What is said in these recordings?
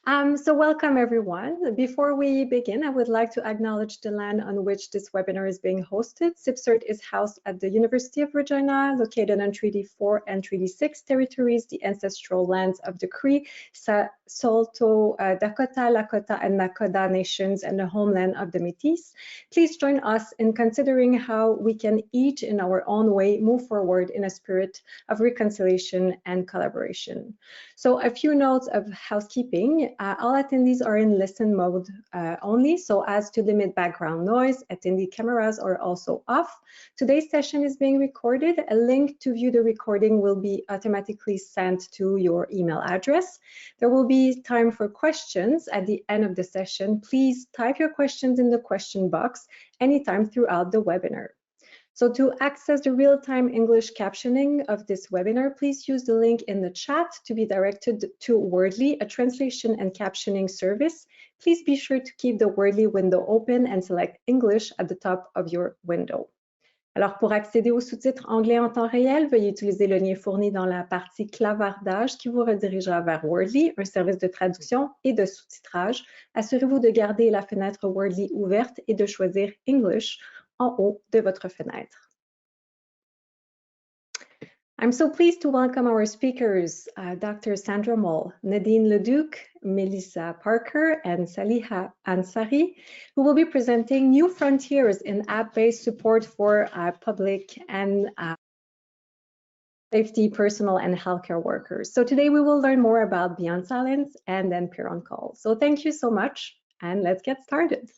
So welcome everyone. Before we begin, I would like to acknowledge the land on which this webinar is being hosted. CIPCERT is housed at the University of Regina, located on Treaty 4 and Treaty 6 territories, the ancestral lands of the Cree, Saulteaux, Dakota, Lakota, and Nakota nations, and the homeland of the Métis. Please join us in considering how we can each in our own way move forward in a spirit of reconciliation and collaboration. So a few notes of housekeeping. All attendees are in listen mode only, so as to limit background noise, attendee cameras are also off. Today's session is being recorded. A link to view the recording will be automatically sent to your email address. There will be time for questions at the end of the session. Please type your questions in the question box anytime throughout the webinar. So to access the real-time English captioning of this webinar, please use the link in the chat to be directed to Wordly, a translation and captioning service. Please be sure to keep the Wordly window open and select English at the top of your window. Alors, pour accéder aux sous-titres anglais en temps réel, veuillez utiliser le lien fourni dans la partie clavardage qui vous redirigera vers Wordly, un service de traduction et de sous-titrage. Assurez-vous de garder la fenêtre Wordly ouverte et de choisir English en haut de votre fenêtre. I'm so pleased to welcome our speakers, Dr. Sandra Moll, Nadine Leduc, Melissa Parker, and Saliha Ansari, who will be presenting new frontiers in app-based support for public and safety personnel and healthcare workers. So today we will learn more about Beyond Silence and then Peer on Call. So thank you so much, and let's get started.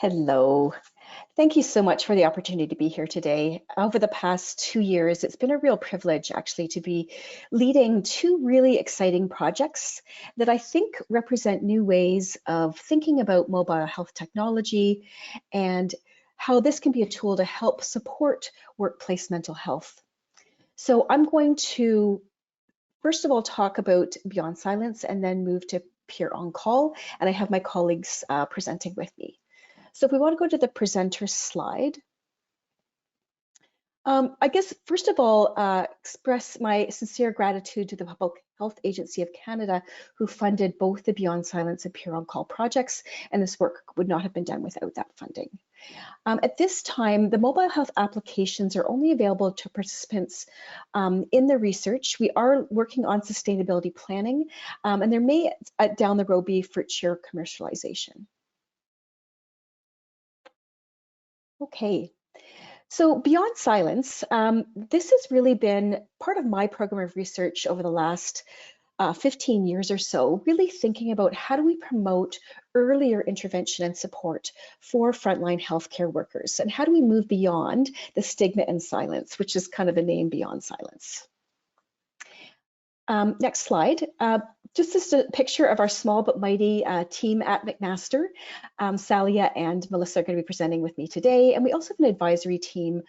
Hello. Thank you so much for the opportunity to be here today. Over the past 2 years, it's been a real privilege actually to be leading 2 really exciting projects that I think represent new ways of thinking about mobile health technology and how this can be a tool to help support workplace mental health. So I'm going to first of all talk about Beyond Silence and then move to Peer on Call, and I have my colleagues presenting with me. So if we want to go to the presenter slide, I guess, first of all, express my sincere gratitude to the Public Health Agency of Canada, who funded both the Beyond Silence and Peer on Call projects, and this work would not have been done without that funding. At this time, the mobile health applications are only available to participants in the research. We are working on sustainability planning, and there may down the road be future commercialization. Okay, so Beyond Silence, this has really been part of my program of research over the last 15 years or so, really thinking about how do we promote earlier intervention and support for frontline healthcare workers, and how do we move beyond the stigma and silence, which is kind of the name Beyond Silence. Next slide. Just a picture of our small but mighty team at McMaster. Salia and Melissa are going to be presenting with me today. And we also have an advisory team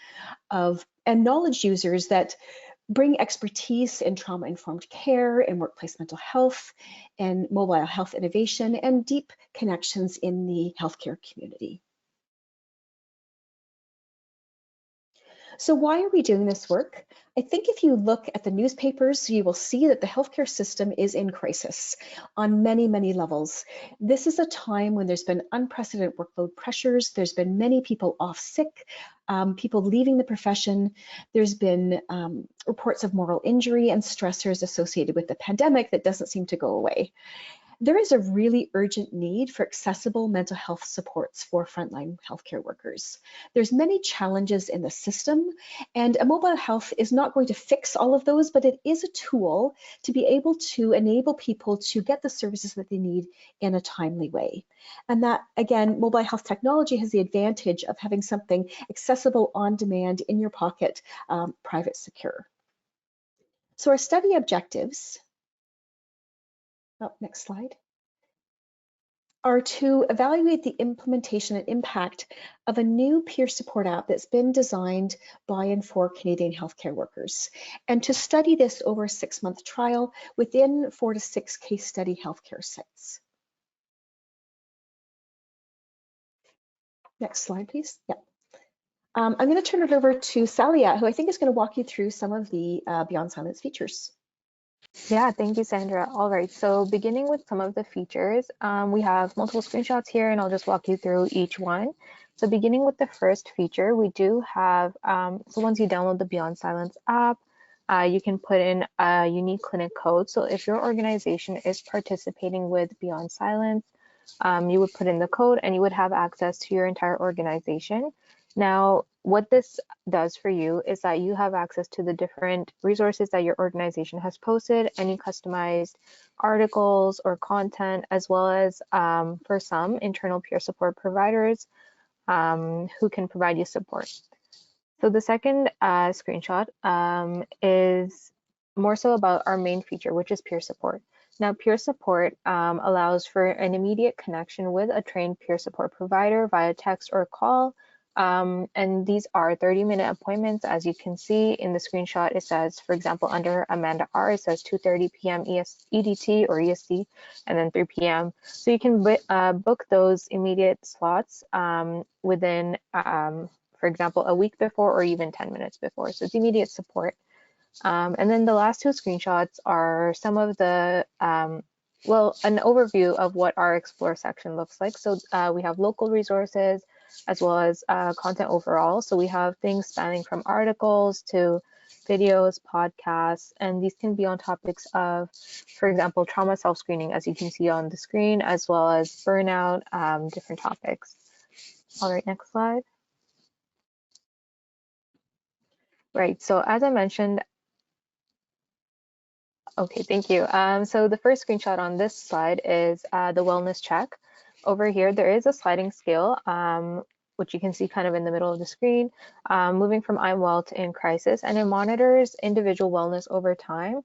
and knowledge users that bring expertise in trauma-informed care and workplace mental health and mobile health innovation and deep connections in the healthcare community. So why are we doing this work? I think if you look at the newspapers, you will see that the healthcare system is in crisis on many, many levels. This is a time when there's been unprecedented workload pressures. There's been many people off sick, people leaving the profession. There's been reports of moral injury and stressors associated with the pandemic that doesn't seem to go away. There is a really urgent need for accessible mental health supports for frontline healthcare workers. There's many challenges in the system, and a mobile health is not going to fix all of those, but it is a tool to be able to enable people to get the services that they need in a timely way. And that, again, mobile health technology has the advantage of having something accessible on demand in your pocket, private, secure. So our study objectives, next slide, are to evaluate the implementation and impact of a new peer support app that's been designed by and for Canadian healthcare workers, and to study this over a 6-month trial within 4 to 6 case study healthcare sites. Next slide, please. Yeah. I'm going to turn it over to Salia, who I think is going to walk you through some of the Beyond Silence features. Yeah, thank you, Sandra. All right, so beginning with some of the features, we have multiple screenshots here, and I'll just walk you through each one. So beginning with the first feature, we do have, so once you download the Beyond Silence app, you can put in a unique clinic code. So if your organization is participating with Beyond Silence, you would put in the code and you would have access to your entire organization. Now, what this does for you is that you have access to the different resources that your organization has posted, any customized articles or content, as well as for some internal peer support providers who can provide you support. So the second screenshot is more so about our main feature, which is peer support. Now, peer support allows for an immediate connection with a trained peer support provider via text or call. And these are 30-minute appointments. As you can see in the screenshot, it says, for example, under Amanda R, it says 2:30 p.m. EDT or EST, and then 3 p.m. So you can book those immediate slots within for example, a week before or even 10 minutes before. So it's immediate support. And then the last two screenshots are some of the, well, an overview of what our Explore section looks like. So we have local resources as well as content overall. So we have things spanning from articles to videos, podcasts, and these can be on topics of, for example, trauma self-screening, as you can see on the screen, as well as burnout, different topics. All right, next slide. Right, so as I mentioned, okay, thank you. So the first screenshot on this slide is the wellness check. Over here, there is a sliding scale, which you can see kind of in the middle of the screen, moving from I'm well to in crisis, and it monitors individual wellness over time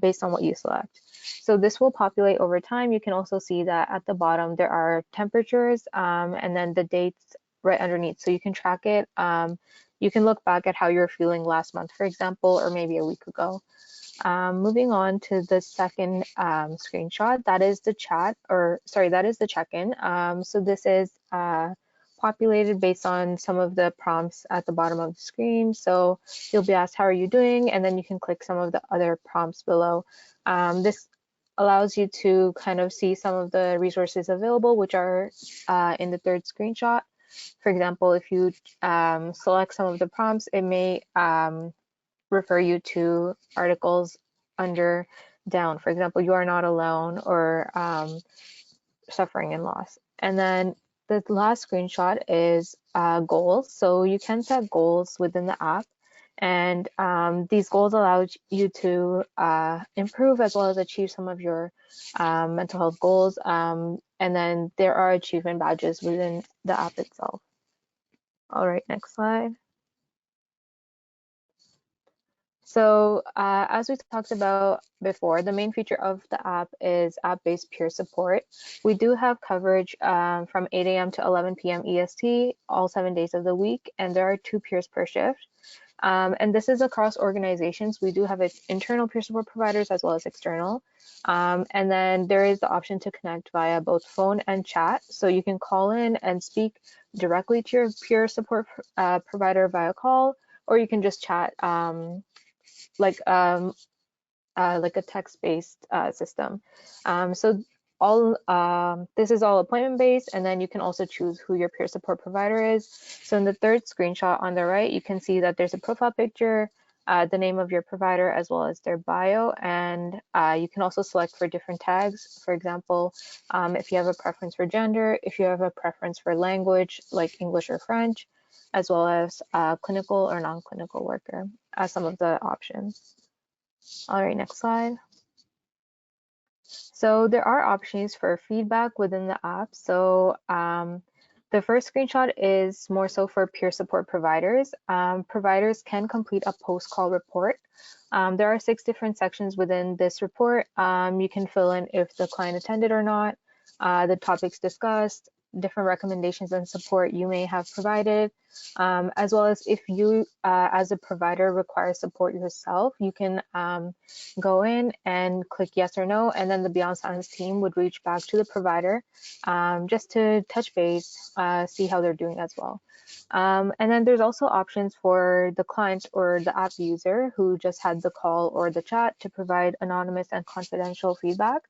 based on what you select. So this will populate over time. You can also see that at the bottom, there are temperatures and then the dates right underneath. So you can track it. You can look back at how you were feeling last month, for example, or maybe a week ago. Moving on to the second screenshot, that is the chat, or sorry, that is the check-in. So this is populated based on some of the prompts at the bottom of the screen. So you'll be asked, how are you doing? And then you can click some of the other prompts below. This allows you to kind of see some of the resources available, which are in the third screenshot. For example, if you select some of the prompts, it may refer you to articles under down. For example, you are not alone, or suffering and loss. And then the last screenshot is goals. So you can set goals within the app. And these goals allow you to improve as well as achieve some of your mental health goals. And then there are achievement badges within the app itself. All right, next slide. So as we talked about before, the main feature of the app is app-based peer support. We do have coverage from 8 a.m. to 11 p.m. EST, all 7 days of the week, and there are 2 peers per shift. And this is across organizations. We do have internal peer support providers as well as external. And then there is the option to connect via both phone and chat. So you can call in and speak directly to your peer support provider via call, or you can just chat like a text-based system. So this is all appointment-based, and then you can also choose who your peer support provider is. So in the third screenshot on the right, you can see that there's a profile picture, the name of your provider, as well as their bio, and you can also select for different tags. For example, if you have a preference for gender, if you have a preference for language, like English or French, as well as clinical or non-clinical worker as some of the options. All right, next slide. So there are options for feedback within the app. So the first screenshot is more so for peer support providers. Providers can complete a post-call report. There are 6 different sections within this report. You can fill in if the client attended or not, the topics discussed, different recommendations and support you may have provided, as well as if you as a provider require support yourself, you can go in and click yes or no, and then the Beyond Silence team would reach back to the provider just to touch base, see how they're doing as well. And then there's also options for the client or the app user who just had the call or the chat to provide anonymous and confidential feedback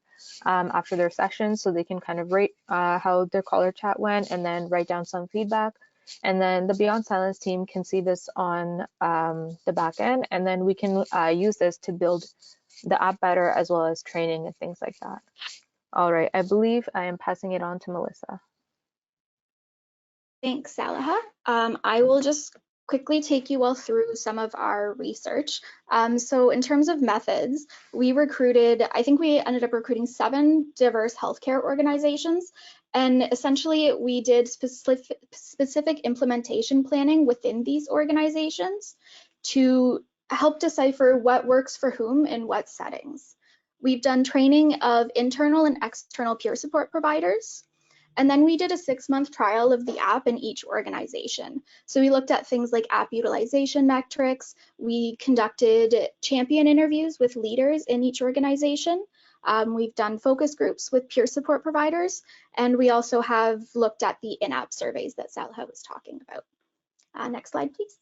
after their session, so they can kind of rate how their call or chat went and then write down some feedback. And then the Beyond Silence team can see this on the back end, and then we can use this to build the app better, as well as training and things like that. All right, I believe I am passing it on to Melissa. Thanks, Salaha. I will just quickly take you all through some of our research. So in terms of methods, we recruited, I think we ended up recruiting 7 diverse healthcare organizations. And essentially, we did specific implementation planning within these organizations to help decipher what works for whom in what settings. We've done training of internal and external peer support providers. And then we did a 6-month trial of the app in each organization. So we looked at things like app utilization metrics. We conducted champion interviews with leaders in each organization. We've done focus groups with peer support providers. And we also have looked at the in-app surveys that Salaha was talking about. Next slide, please.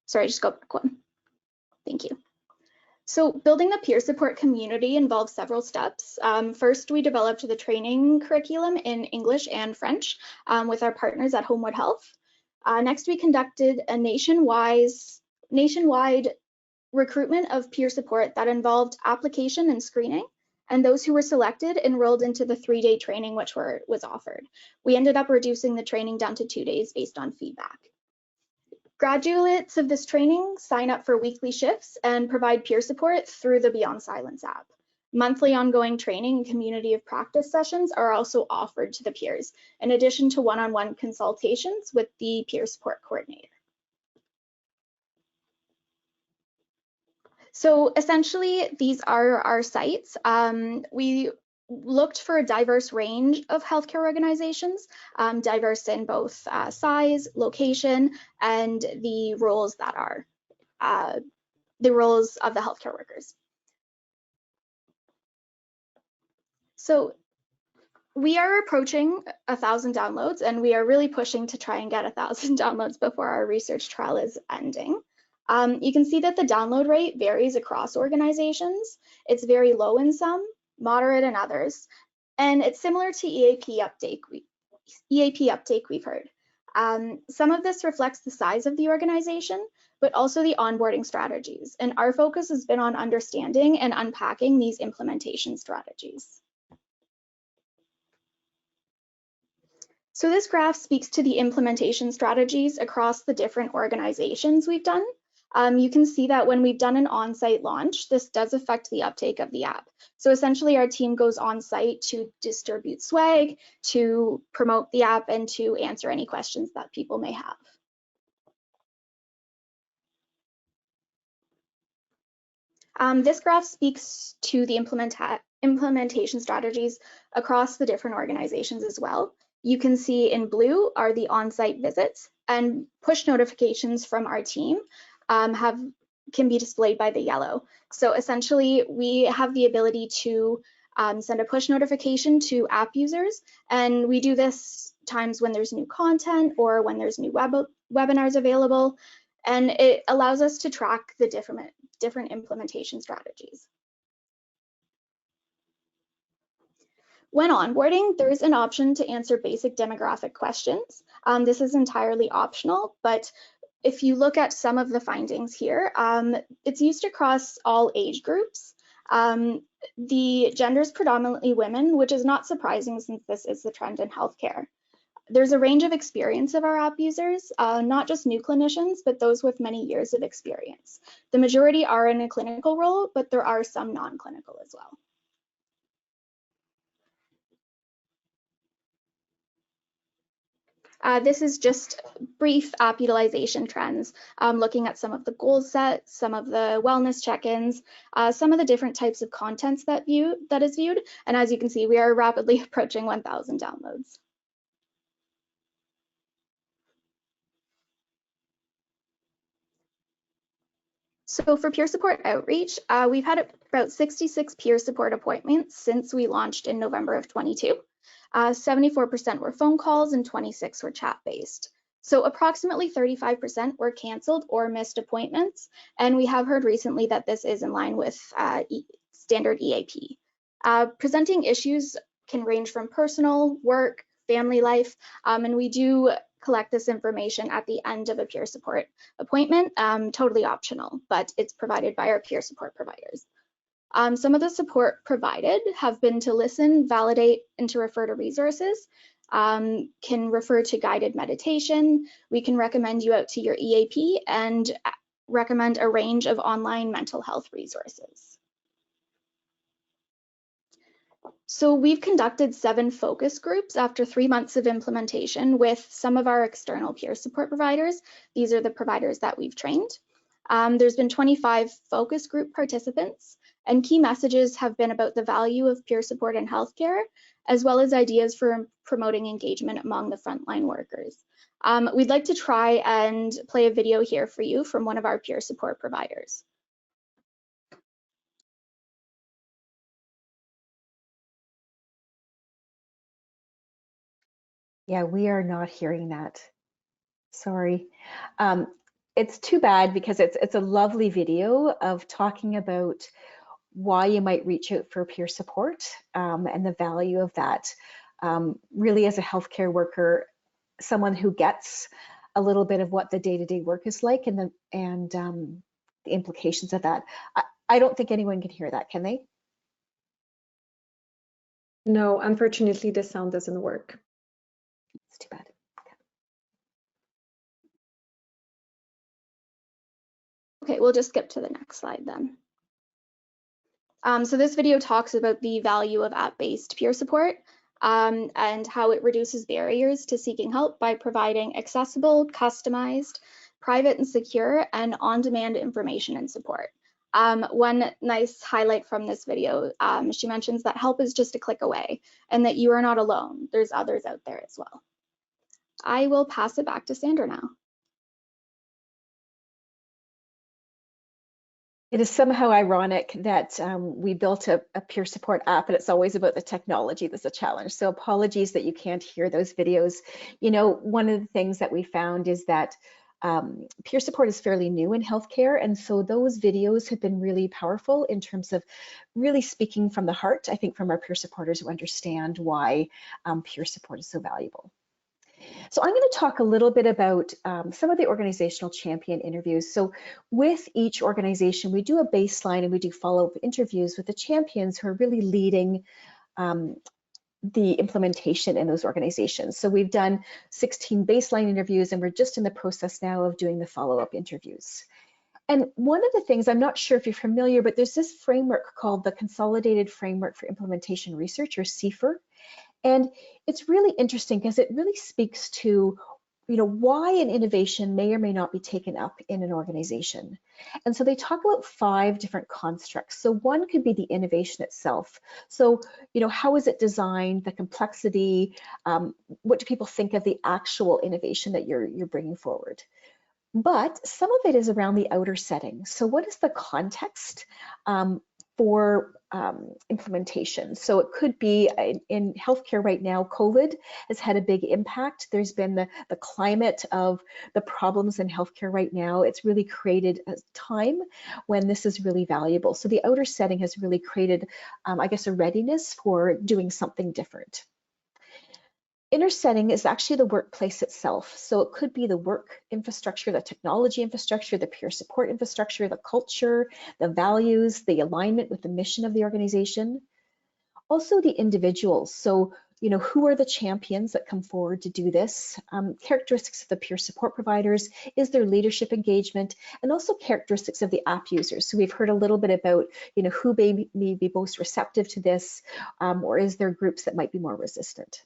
Sorry, just go back one. Thank you. So building the peer support community involves several steps. First, we developed the training curriculum in English and French with our partners at Homewood Health. Next, we conducted a nationwide recruitment of peer support that involved application and screening, and those who were selected enrolled into the 3-day training which was offered. We ended up reducing the training down to 2 days based on feedback. Graduates of this training sign up for weekly shifts and provide peer support through the Beyond Silence app. Monthly ongoing training and community of practice sessions are also offered to the peers, in addition to one-on-one consultations with the peer support coordinator. So essentially, these are our sites. We looked for a diverse range of healthcare organizations, diverse in both size, location, and the roles that are the roles of the healthcare workers. So we are approaching 1,000 downloads, and we are really pushing to try and get 1,000 downloads before our research trial is ending. You can see that the download rate varies across organizations. It's very low in some, moderate in others, and it's similar to EAP uptake we've heard. Some of this reflects the size of the organization, but also the onboarding strategies, and our focus has been on understanding and unpacking these implementation strategies. So this graph speaks to the implementation strategies across the different organizations we've done. You can see that when we've done an on-site launch, this does affect the uptake of the app. So essentially, our team goes on-site to distribute swag, to promote the app, and to answer any questions that people may have. This graph speaks to the implementation strategies across the different organizations as well. You can see in blue are the on-site visits, and push notifications from our team can be displayed by the yellow. So essentially, we have the ability to send a push notification to app users, and we do this times when there's new content or when there's new webinars available, and it allows us to track the different implementation strategies. When onboarding, there's an option to answer basic demographic questions. This is entirely optional, but if you look at some of the findings here, it's used across all age groups. The gender is predominantly women, which is not surprising since this is the trend in healthcare. There's a range of experience of our app users, not just new clinicians, but those with many years of experience. The majority are in a clinical role, but there are some non-clinical as well. This is just brief app utilization trends, looking at some of the goals set, some of the wellness check-ins, some of the different types of contents that is viewed. And as you can see, we are rapidly approaching 1,000 downloads. So for peer support outreach, we've had about 66 peer support appointments since we launched in November of 22. 74% were phone calls and 26 were chat-based. So approximately 35% were canceled or missed appointments, and we have heard recently that this is in line with standard EAP. Presenting issues can range from personal, work, family life, and we do collect this information at the end of a peer support appointment, totally optional, but it's provided by our peer support providers. Some of the support provided have been to listen, validate, and to refer to resources, can refer to guided meditation. We can recommend you out to your EAP and recommend a range of online mental health resources. So we've conducted 7 focus groups after 3 months of implementation with some of our external peer support providers. These are the providers that we've trained. There's been 25 focus group participants, and key messages have been about the value of peer support in healthcare, as well as ideas for promoting engagement among the frontline workers. We'd like to try and play a video here for you from one of our peer support providers. Yeah, we are not hearing that. Sorry. It's too bad because it's a lovely video of talking about why you might reach out for peer support and the value of that. Really, as a healthcare worker, someone who gets a little bit of what the day-to-day work is like and the implications of that. I don't think anyone can hear that, can they? No, unfortunately, the sound doesn't work. It's too bad. Okay, we'll just skip to the next slide then. So this video talks about the value of app-based peer support and how it reduces barriers to seeking help by providing accessible, customized, private and secure, and on-demand information and support. One nice highlight from this video, she mentions that help is just a click away and that you are not alone. There's others out there as well. I will pass it back to Sandra now. It is somehow ironic that we built a peer support app and it's always about the technology that's a challenge. So apologies that you can't hear those videos. You know, one of the things that we found is that peer support is fairly new in healthcare, and so those videos have been really powerful in terms of really speaking from the heart, I think, from our peer supporters who understand why peer support is so valuable. So I'm going to talk a little bit about some of the organizational champion interviews. So with each organization, we do a baseline and we do follow-up interviews with the champions who are really leading the implementation in those organizations. So we've done 16 baseline interviews and we're just in the process now of doing the follow-up interviews. And one of the things, I'm not sure if you're familiar, but there's this framework called the Consolidated Framework for Implementation Research, or CFIR. And it's really interesting because it really speaks to, you know, why an innovation may or may not be taken up in an organization. And so they talk about 5 different constructs. So one could be the innovation itself. So, you know, how is it designed, the complexity, what do people think of the actual innovation that you're bringing forward? But some of it is around the outer setting. So what is the context for implementation? So it could be in healthcare right now, COVID has had a big impact. There's been the climate of the problems in healthcare right now. It's really created a time when this is really valuable. So the outer setting has really created, I guess, a readiness for doing something different. Inner setting is actually the workplace itself. So it could be the work infrastructure, the technology infrastructure, the peer support infrastructure, the culture, the values, the alignment with the mission of the organization. Also the individuals. So, you know, who are the champions that come forward to do this? Characteristics of the peer support providers, is there leadership engagement, and also characteristics of the app users. So we've heard a little bit about, you know, who may be most receptive to this, or is there groups that might be more resistant?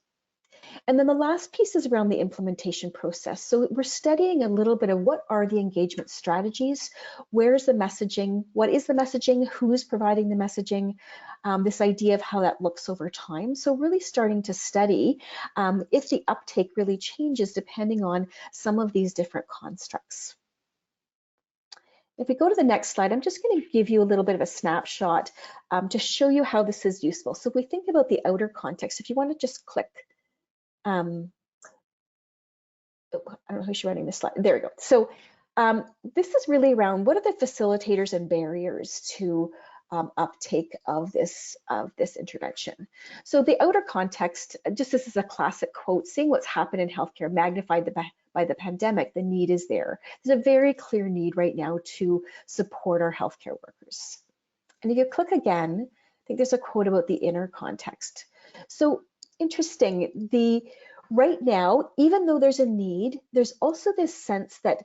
And then the last piece is around the implementation process. So we're studying a little bit of what are the engagement strategies, where's the messaging, what is the messaging, who's providing the messaging, this idea of how that looks over time. So really starting to study if the uptake really changes depending on some of these different constructs. If we go to the next slide, I'm just going to give you a little bit of a snapshot to show you how this is useful. So if we think about the outer context, if you want to just click, I don't know who's running this slide. There we go. So this is really around what are the facilitators and barriers to uptake of this intervention. So the outer context, just this is a classic quote, seeing what's happened in healthcare magnified by the pandemic, the need is there. There's a very clear need right now to support our healthcare workers. And if you click again, I think there's a quote about the inner context. So interesting, right now, even though there's a need, there's also this sense that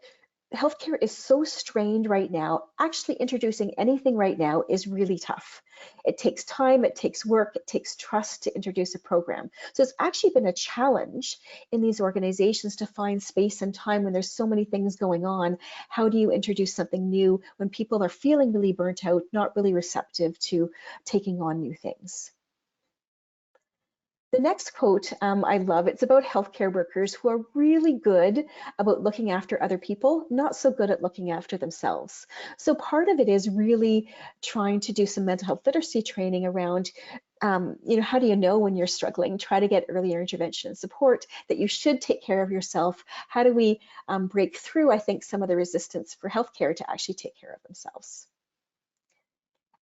healthcare is so strained right now, actually introducing anything right now is really tough. It takes time, it takes work, it takes trust to introduce a program. So it's actually been a challenge in these organizations to find space and time when there's so many things going on. How do you introduce something new when people are feeling really burnt out, not really receptive to taking on new things? The next quote I love, it's about healthcare workers who are really good about looking after other people, not so good at looking after themselves. So part of it is really trying to do some mental health literacy training around, how do you know when you're struggling? Try to get earlier intervention and support, that you should take care of yourself. How do we break through, I think, some of the resistance for healthcare to actually take care of themselves?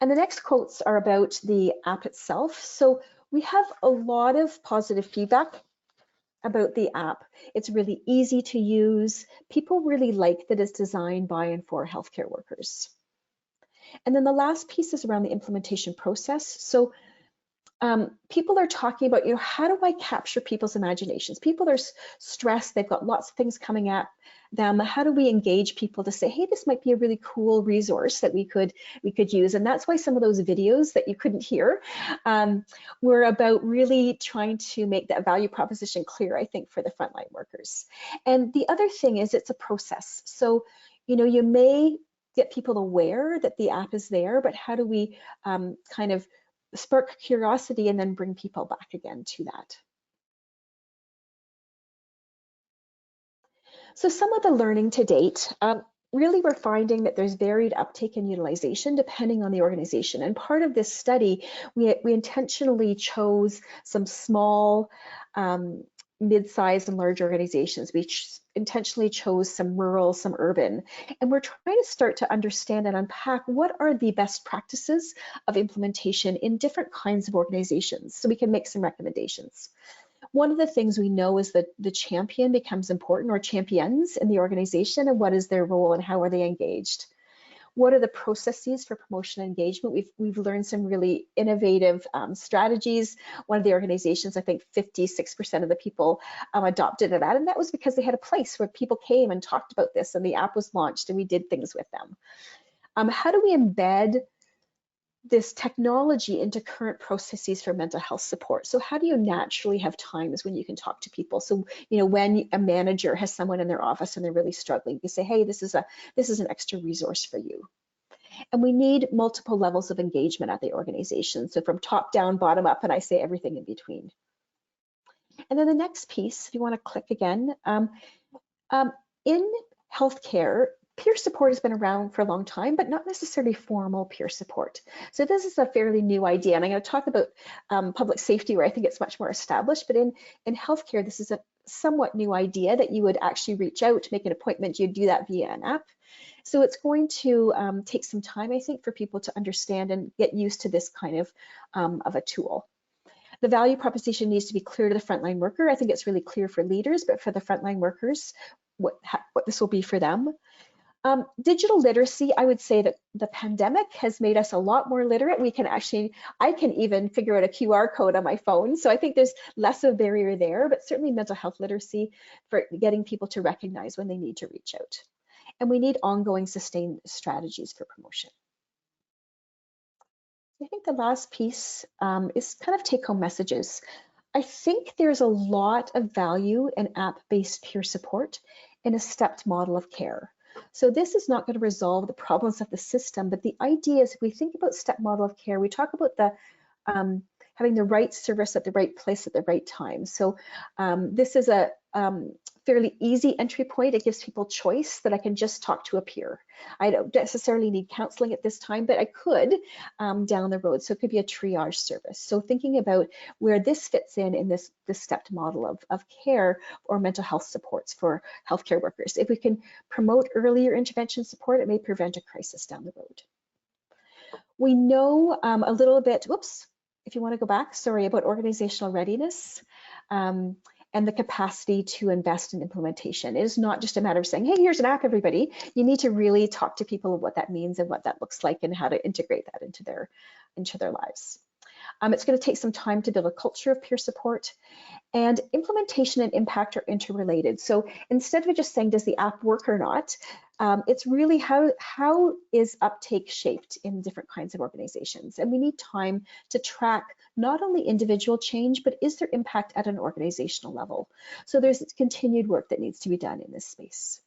And the next quotes are about the app itself. So we have a lot of positive feedback about the app. It's really easy to use. People really like that it's designed by and for healthcare workers. And then the last piece is around the implementation process. So people are talking about, how do I capture people's imaginations? People are stressed, they've got lots of things coming at them. How do we engage people to say, hey, this might be a really cool resource that we could use? And that's why some of those videos that you couldn't hear were about really trying to make that value proposition clear, I think, for the frontline workers. And the other thing is it's a process. So, you may get people aware that the app is there, but how do we kind of spark curiosity and then bring people back again to that? So some of the learning to date, really we're finding that there's varied uptake and utilization depending on the organization. And part of this study, we intentionally chose some small, mid-sized and large organizations. We intentionally chose some rural, some urban, and we're trying to start to understand and unpack what are the best practices of implementation in different kinds of organizations so we can make some recommendations. One of the things we know is that the champion becomes important, or champions in the organization, and what is their role and how are they engaged? What are the processes for promotion and engagement? We've learned some really innovative strategies. One of the organizations, I think 56% of the people adopted that, and that was because they had a place where people came and talked about this, and the app was launched and we did things with them. How do we embed this technology into current processes for mental health support? So how do you naturally have times when you can talk to people? So, when a manager has someone in their office and they're really struggling, you say, hey, this is an extra resource for you. And we need multiple levels of engagement at the organization. So from top down, bottom up, and I say everything in between. And then the next piece, if you want to click again, in healthcare, peer support has been around for a long time, but not necessarily formal peer support. So this is a fairly new idea, and I'm going to talk about public safety where I think it's much more established, but in healthcare, this is a somewhat new idea that you would actually reach out, make an appointment, you'd do that via an app. So it's going to take some time, I think, for people to understand and get used to this kind of a tool. The value proposition needs to be clear to the frontline worker. I think it's really clear for leaders, but for the frontline workers, what this will be for them. Digital literacy, I would say that the pandemic has made us a lot more literate. I can even figure out a QR code on my phone. So I think there's less of a barrier there, but certainly mental health literacy for getting people to recognize when they need to reach out. And we need ongoing sustained strategies for promotion. I think the last piece is kind of take-home messages. I think there's a lot of value in app-based peer support in a stepped model of care. So this is not going to resolve the problems of the system, but the idea is if we think about step model of care, we talk about the having the right service at the right place at the right time. So this is a fairly easy entry point. It gives people choice that I can just talk to a peer. I don't necessarily need counseling at this time, but I could down the road. So it could be a triage service. So thinking about where this fits in this stepped model of care or mental health supports for healthcare workers. If we can promote earlier intervention support, it may prevent a crisis down the road. We know a little bit, whoops, if you want to go back, sorry, about organizational readiness and the capacity to invest in implementation. It is not just a matter of saying, hey, here's an app, everybody. You need to really talk to people of what that means and what that looks like and how to integrate that into their lives. It's going to take some time to build a culture of peer support, and implementation and impact are interrelated. So instead of just saying, does the app work or not, it's really how is uptake shaped in different kinds of organizations. And we need time to track not only individual change, but is there impact at an organizational level? So there's continued work that needs to be done in this space.